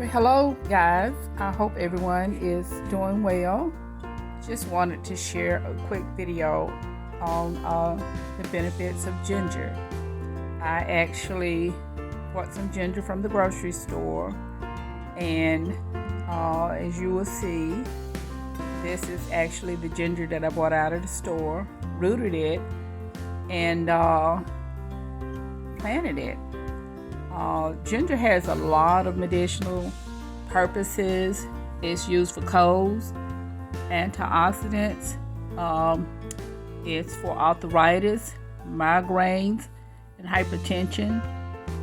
Well, hello guys, I hope everyone is doing well. Just wanted to share a quick video on the benefits of ginger. I actually bought some ginger from the grocery store, and as you will see, this is actually the ginger that I bought out of the store. Rooted it and planted it. Ginger has a lot of medicinal purposes. It's used for colds, antioxidants. It's for arthritis, migraines, and hypertension,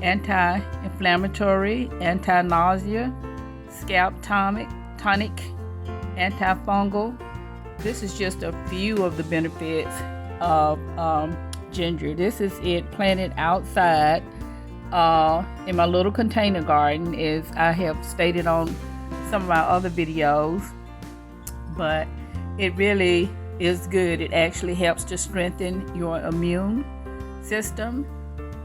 anti-inflammatory, anti-nausea, scalp tonic, antifungal. This is just a few of the benefits of ginger. This is it planted outside in my little container garden, as I have stated on some of my other videos, but it really is good. It actually helps to strengthen your immune system.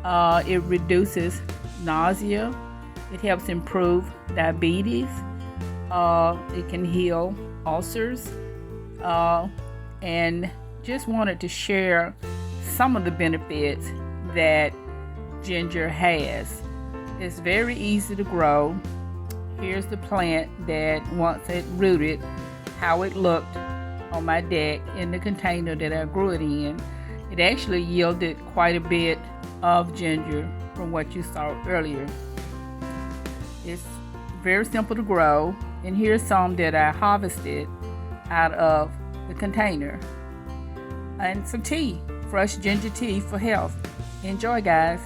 It reduces nausea. It helps improve diabetes. It can heal ulcers, and just wanted to share some of the benefits that ginger has. It's very easy to grow. Here's the plant that once it rooted, how it looked on my deck in the container that I grew it in. It actually yielded quite a bit of ginger from what you saw earlier. It's very simple to grow, and here's some that I harvested out of the container. And some tea, fresh ginger tea for health. Enjoy, guys.